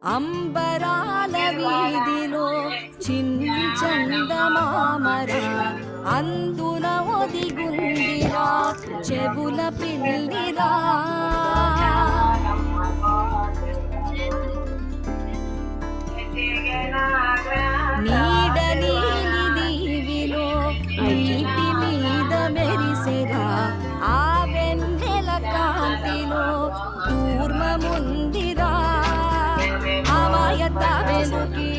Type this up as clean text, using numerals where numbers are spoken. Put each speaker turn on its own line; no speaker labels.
అంబరాల వీధిలో చిన్ని చందమామరా అందున ఒదిగుందిరా చెవుల పిల్లిరా నీడ నీలి దీవిలో నీటి మీద మెరిసెరా ఆ వెన్నెల కాంతిలో కూర్మముందిరా అమాయత వెలుకి